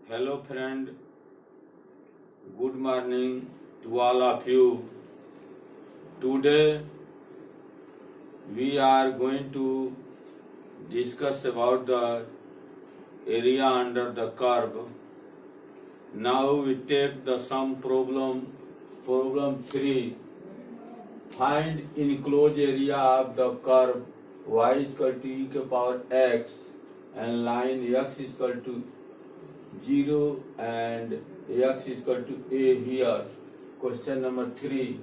Hello friend, good morning to all of you. Today we are going to discuss about the area under the curve. Now we take the sum problem 3. Find enclosed area of the curve y is equal to e to the power x and line x is equal to 0 and x is equal to a here. Question number 3.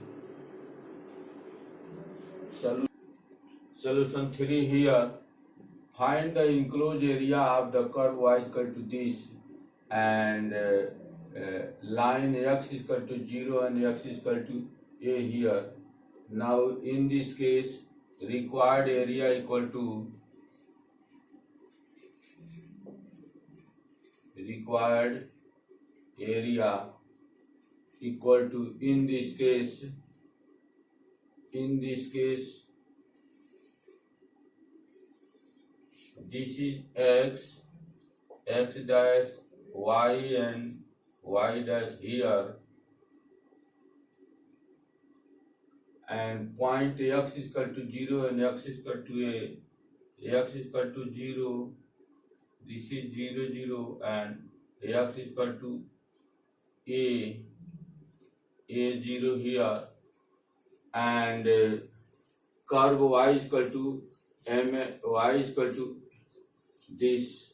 Solution 3 here. Find the enclosed area of the curve y is equal to this and line x is equal to 0 and x is equal to a here. Now in this case required area equal to in this case this is x dash y and y dash here and point x is equal to 0 and x is equal to a, x is equal to 0, this is 0 0 and x is equal to a 0 here and curve y is equal to y is equal to this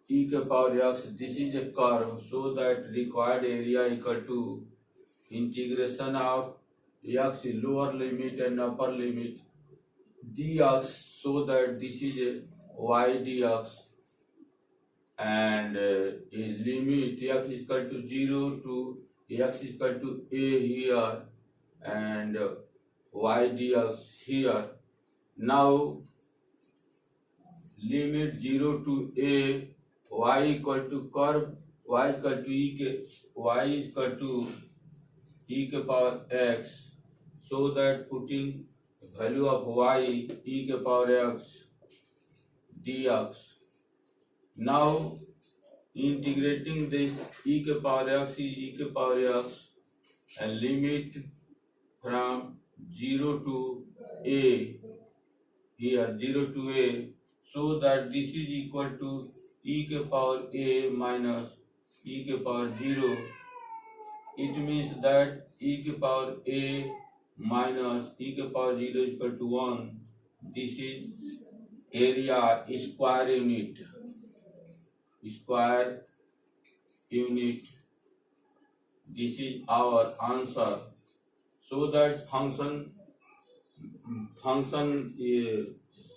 e to the power x. This is a curve, so that required area equal to integration of x lower limit and upper limit dx, so that this is a y dx and limit x is equal to 0 to x is equal to a here and y dx here. Now limit 0 to a, y equal to curve y is equal to e to the power x, so that putting value of y e to the power x dx. Now integrating this e to the power x is e to the power x and limit from 0 to a here 0 to a, so that this is equal to e to the power a minus e to the power 0. It means that e to the power a minus e to the power 0 is equal to 1. This is area square unit. This is our answer. So that function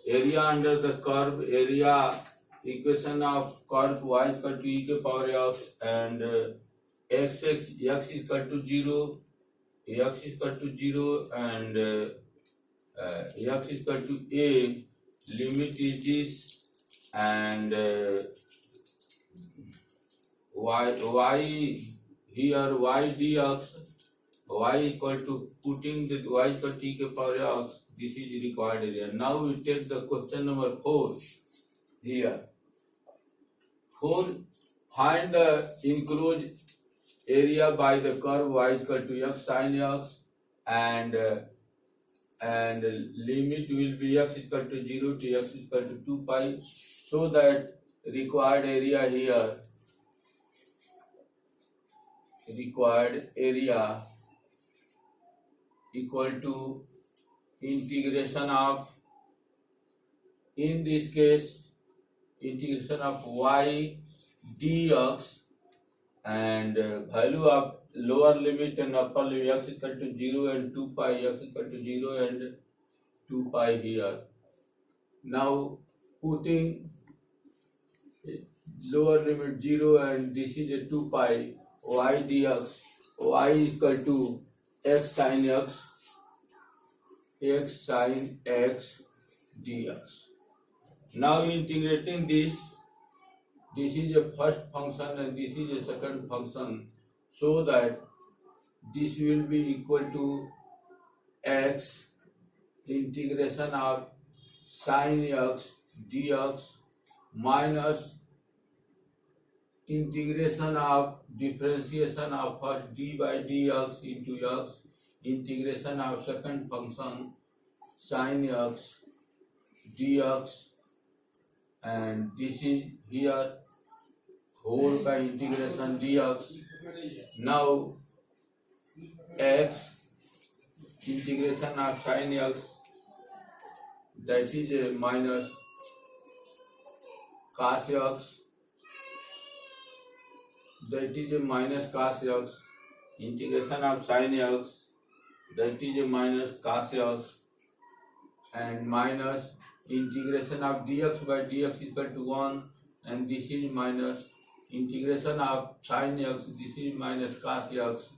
area under the curve, area equation of curve y is equal to e to the power x and x is equal to 0, x is equal to 0 and x is equal to a, limit is this and y here y dx, y equal to putting the y equal to e to the power x, this is required area. Now we take the question number 4 here. 4. Find the enclosed area by the curve y is equal to x sin x and limit will be x is equal to 0 to x is equal to 2 pi, so that required area here equal to integration of, in this case, integration of y dx and value of lower limit and upper limit x is equal to 0 and 2 pi, x is equal to 0 and 2 pi here. Now putting lower limit 0 and this is a 2 pi, y dx, y is equal to x sin x dx. Now integrating this is a first function and this is a second function, so that this will be equal to x integration of sin x dx minus integration of differentiation of first d by dx into x, integration of second function sin x dx, and this is here whole by integration dx. Now x integration of sin x, that is a minus cos x, that is a minus cos x, integration of sin x, that is a minus cos x, and minus integration of dx by dx is equal to 1, and this is minus integration of sin x, this is minus cos x,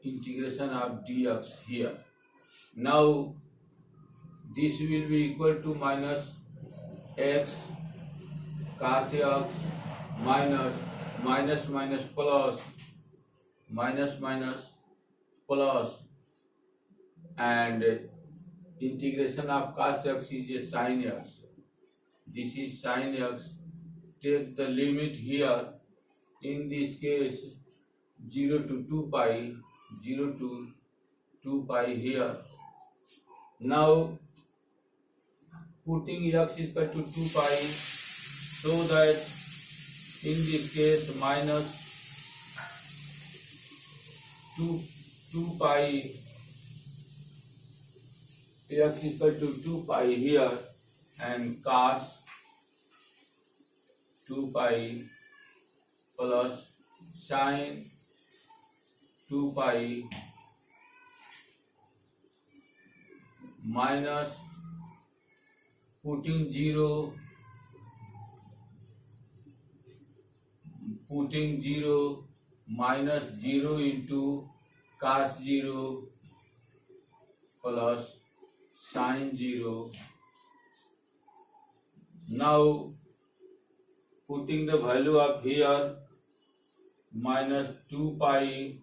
integration of dx here. Now this will be equal to minus x cos x minus minus plus minus plus, and integration of cos x is a sin x. This is sin x. Take the limit here. In this case, 0 to 2 pi, 0 to 2 pi here. Now putting x is equal to 2 pi, so that in this case minus 2 pi, x is equal to 2 pi here, and cos 2 pi plus sin 2 pi minus putting 0 minus 0 into cos 0 plus sin 0. Now putting the value of here, minus 2 pi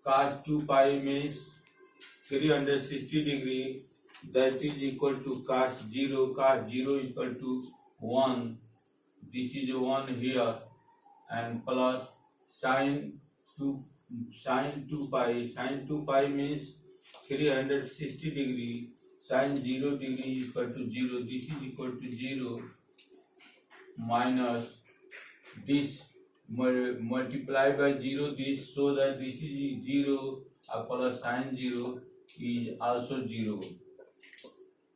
cos 2 pi means 360 degree, that is equal to cos 0 is equal to 1, this is 1 here, and plus sin 2 pi means 360 degree, sin 0 degree is equal to 0, this is equal to 0, minus this multiplied by 0 this, so that this is 0 plus sin 0 is also 0,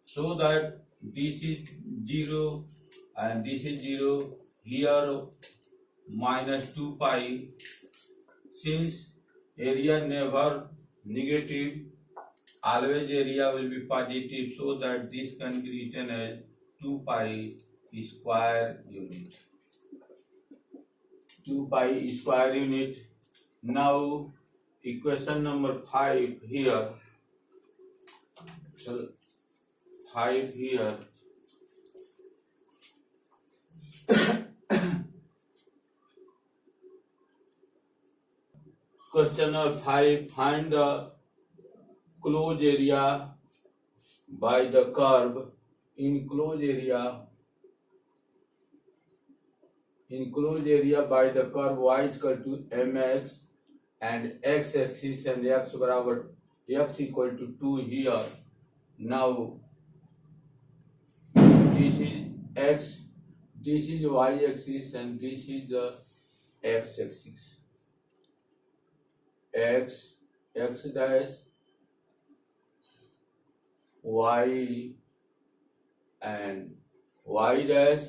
so that this is 0 and this is 0 here, minus 2 pi, since area never negative, always area will be positive, so that this can be written as 2 pi square unit. 2 pi square unit. Now equation number 5 here. So 5 here. Question number 5. Find the closed area by the curve in closed area. In closed area by the curve y is equal to mx and x axis and x बराबर x equal to 2 here. Now this is x, this is y axis, and this is the x axis. X dash, y and y dash.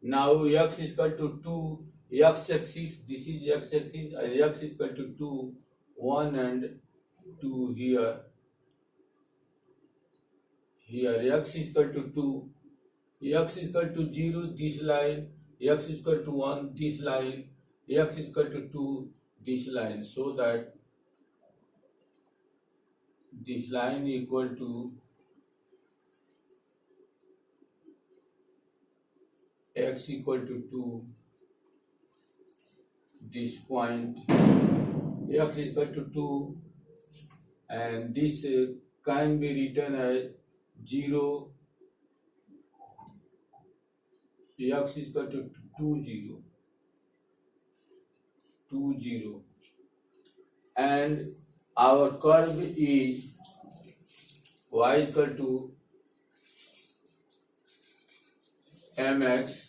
Now x is equal to 2, x axis, this is x axis, x is equal to 2, 1 and 2 here. Here x is equal to 2, x is equal to 0 this line, x is equal to 1 this line, x is equal to 2 this line, so that this line equal to x equal to 2, this point x is equal to 2, and this can be written as 0, x is equal to 2, 0. 2 0, and our curve is y is equal to mx,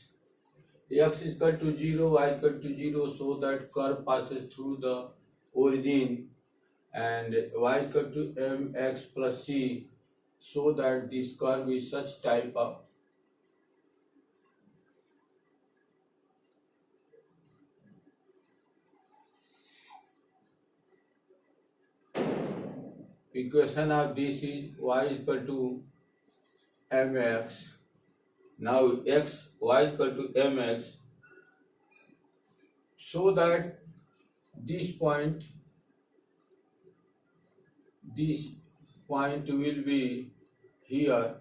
x is equal to 0, y is equal to 0, so that curve passes through the origin, and y is equal to mx plus c, so that this curve is such type of equation of this is y is equal to mx. Now y is equal to mx, so that this point will be here.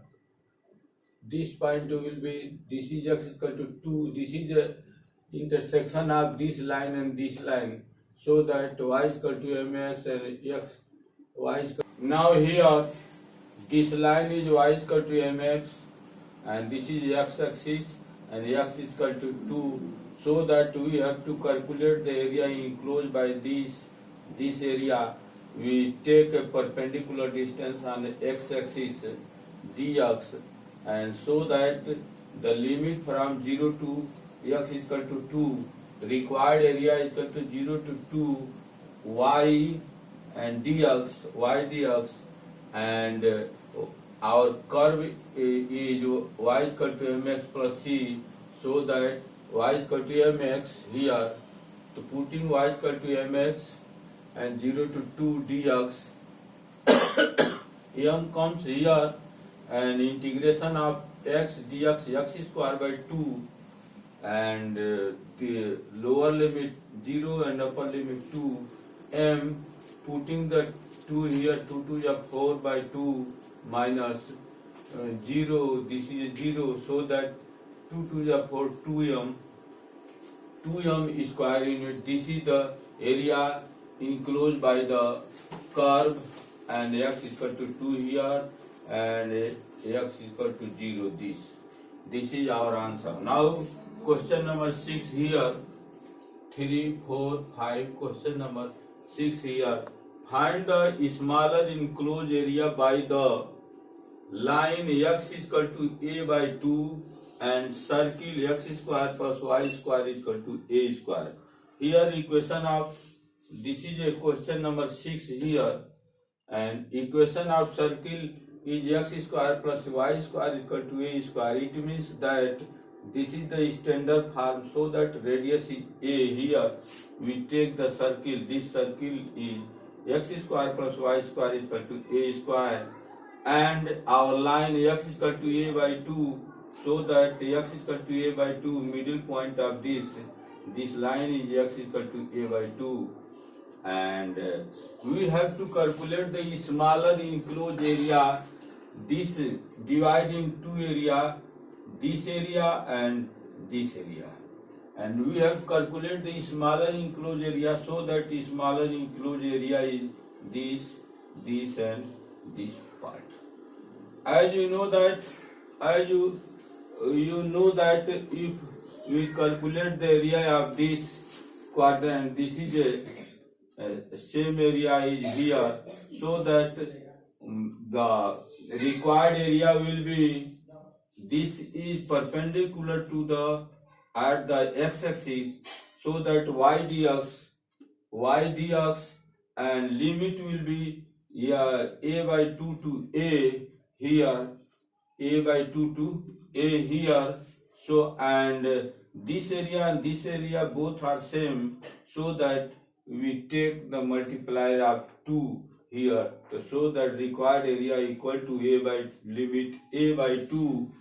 This point will be, this is x is equal to 2. This is the intersection of this line and this line, so that y is equal to mx and x y is equal. Now here this line is y is equal to mx, and this is x axis, and x is equal to 2, so that we have to calculate the area enclosed by this area. We take a perpendicular distance on the x axis dx, and so that the limit from 0 to x is equal to 2, required area is equal to 0 to 2 y and dx, and our curve is y is equal to mx plus c, so that y is equal to mx here. So putting y is equal to mx and 0 to 2 dx, m comes here, and integration of x dx, x square by 2, and the lower limit 0 and upper limit 2, m, putting the 2 here, 2 to the 4 by 2 minus 0, this is 0, so that 2 to the 4, 2m square unit. This is the area enclosed by the curve, and x is equal to 2 here, and x is equal to 0. This is our answer. Now question number 6 here, 3, 4, 5, question number 6 here. Find the smaller enclosed area by the line x is equal to a by 2 and circle x square plus y square is equal to a square. Here equation of, this is a question number 6 here, and equation of circle is x square plus y square is equal to a square. It means that this is the standard form, so that radius is a. Here we take the circle, this circle is x square plus y square is equal to a square, and our line x is equal to a by 2, so that x is equal to a by 2, middle point of this line is x is equal to a by 2, and we have to calculate the smaller enclosed area. This divide in two area, this area and this area, and we have calculated the smaller enclosed area, so that the smaller enclosed area is this and this part. As you know that, if we calculate the area of this quadrant, this is a same area is here, so that the required area will be, this is perpendicular to the at the x-axis, so that y dx and limit will be a by 2 to a here, a by 2 to a here. So, and this area and this area both are same, so that we take the multiplier of 2 here, so that required area equal to a by limit a by 2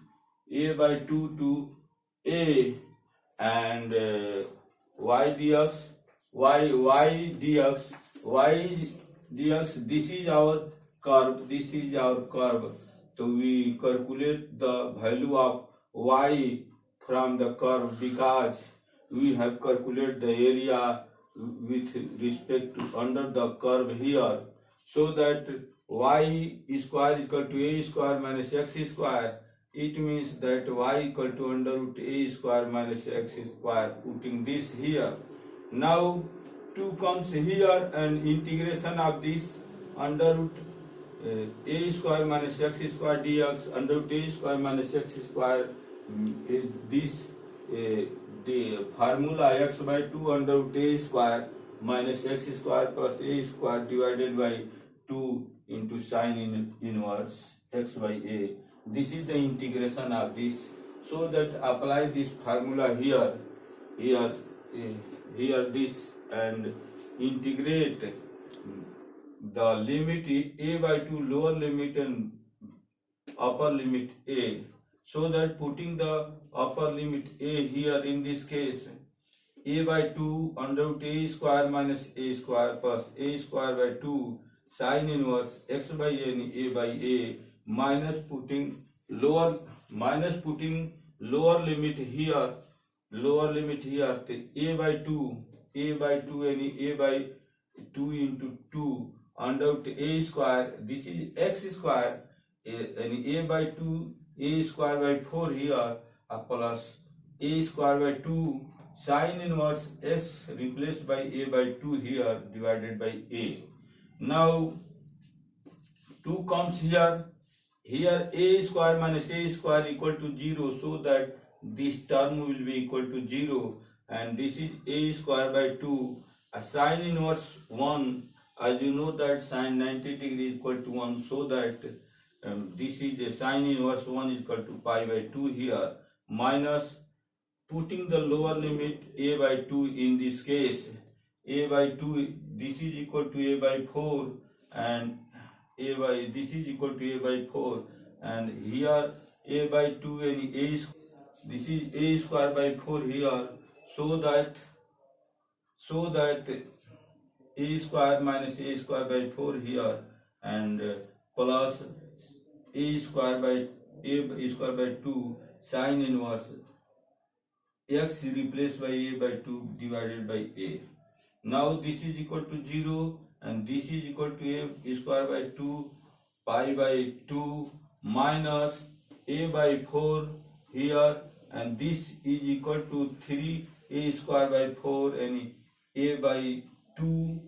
to a, and y dx, this is our curve, so we calculate the value of y from the curve, because we have calculated the area with respect to under the curve here, so that y square is equal to a square minus x square. It means that y equal to under root a square minus x square. Putting this here, Now 2 comes here and integration of this under root a square minus x square dx under root a square minus x square is this the formula x by 2 under root a square minus x square plus a square divided by 2 into sine inverse x by a. This is the integration of this. So that apply this formula here this and integrate the limit a by 2 lower limit and upper limit a, so that putting the upper limit a here in this case a by 2 under root a square minus a square plus a square by 2 sine inverse x by a by a minus putting lower limit here a by 2 and a by 2 into 2 under root a square, this is x square and a by 2 a square by 4 here plus a square by 2 sine inverse s replaced by a by 2 here divided by a. Now 2 comes here a square minus a square equal to 0, so that this term will be equal to 0 and this is a square by 2 a sine inverse 1, as you know that sine 90 degree is equal to 1, so that this is a sine inverse 1 is equal to pi by 2 here minus putting the lower limit a by 2 in this case a by 2 this is equal to a by 4 and this is equal to a by 4 and here a by 2 and this is a square by 4 here, so that a square minus a square by 4 here and plus a square by 2 sine inverse x replaced by a by 2 divided by a. Now this is equal to 0 and this is equal to a square by 2 pi by 2 minus a by 4 here and this is equal to 3 a square by 4 and a by 2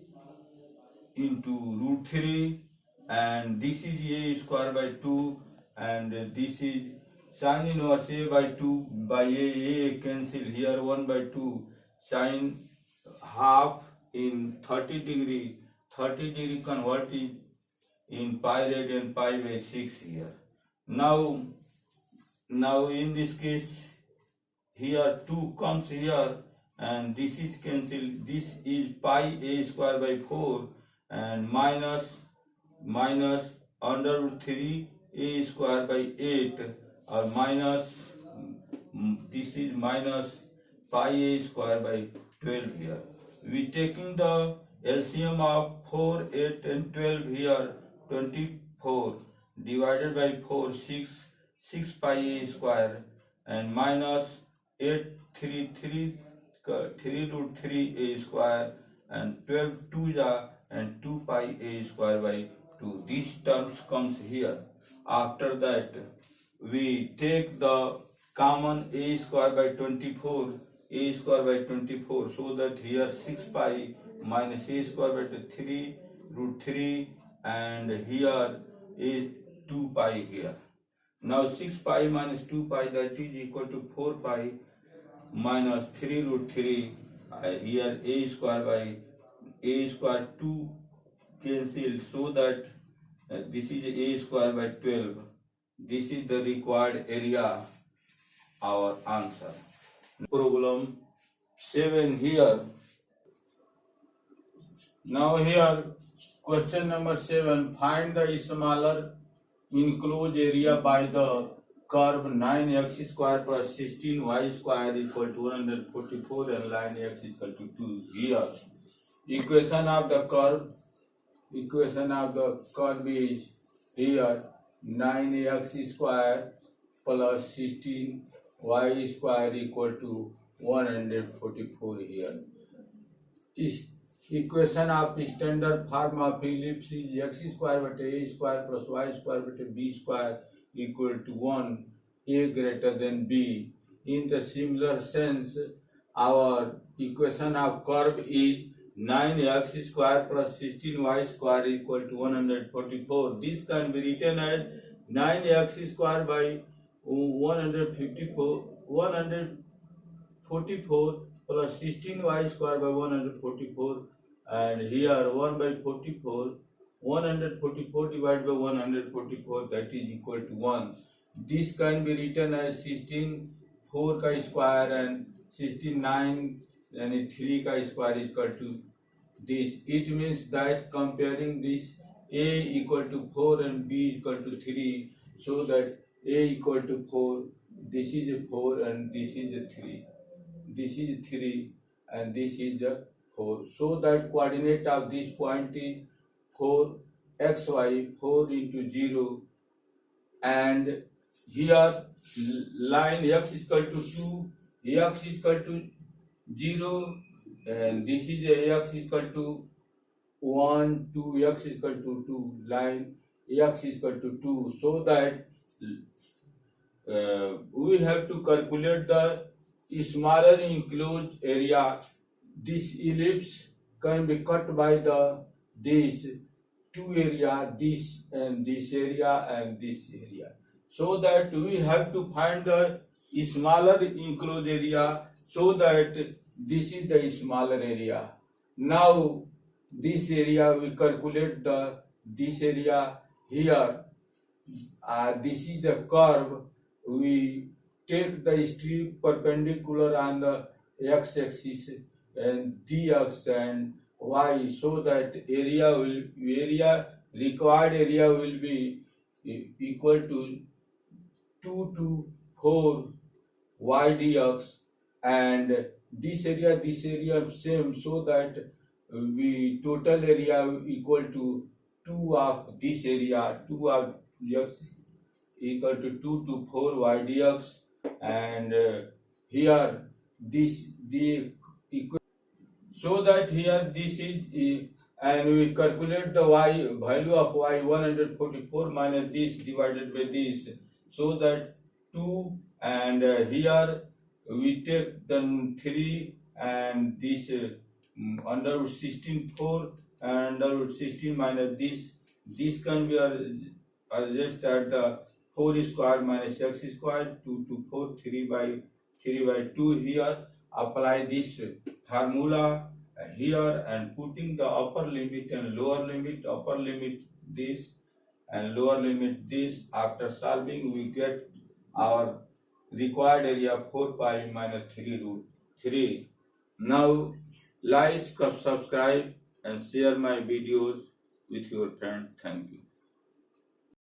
into root 3 and this is a square by 2 and this is sine inverse a by 2 by a cancel here 1 by 2 sine half in 30 degree converted in pi radian pi by 6 here. Now in this case here 2 comes here and this is cancelled, this is pi a square by 4 and minus under root 3 a square by 8 or minus this is minus pi a square by 12 here. We taking the LCM of 4, 8 and 12 here 24 divided by 4 6 pi a square and minus 8 3 root 3 a square and 12 2 ja and 2 pi a square by 2. These terms comes here. After that we take the common a square by 24 so that here 6 pi minus a square by 3 root 3 and here is 2 pi here. Now 6 pi minus 2 pi that is equal to 4 pi minus 3 root 3 here a square by a square 2 cancelled, so that this is a square by 12. This is the required area, our answer. Problem 7 here. Now here question number 7, find the smaller enclosed area by the curve 9x square plus 16y square equal to 144 and line x is equal to 2 here. Equation of the curve is here 9x square plus 16y square equal to 144 here. Equation of standard form of ellipse is x square by a square plus y square by b square equal to 1, a greater than b. In the similar sense, our equation of curve is 9x square plus 16y square equal to 144. This can be written as 9x square by 144 plus 16y square by 144, and here 1 by 44, 144 divided by 144, that is equal to 1. This can be written as 16 4 का square and 16 9 and 3 का square is equal to this. It means that comparing this a equal to 4 and b equal to 3, so that a equal to 4, this is a 4 and this is a 3, this is 3 and this is a 4, so that coordinate of this point is 4 xy, 4 into 0, and here line x is equal to 2, x is equal to 0, and this is a x is equal to 1, 2, x is equal to 2, line x is equal to 2, so that we have to calculate the smaller enclosed area. This ellipse can be cut by this two area, this and this area and this area, so that we have to find the smaller enclosed area, so that this is the smaller area. Now this area we calculate this area here. This is the curve. We take the strip perpendicular on the x-axis and dx and y, so that required area will be equal to 2 to 4 y dx, and this area same, so that we total area equal to 2 of this area, 2 of x equal to 2 to 4 y dx, and here this the equation, so that here this is and we calculate the y value of y 144 minus this divided by this, so that 2, and here we take the 3 and this under root 16 4 and under root 16 minus this can be adjusted at 4 square minus x square, 2 to 4, 3 by 2. Here apply this formula here and putting the upper limit and lower limit, upper limit this and lower limit this. After solving we get our required area 4 pi minus 3 root 3. Now like, subscribe and share my videos with your friend. Thank you.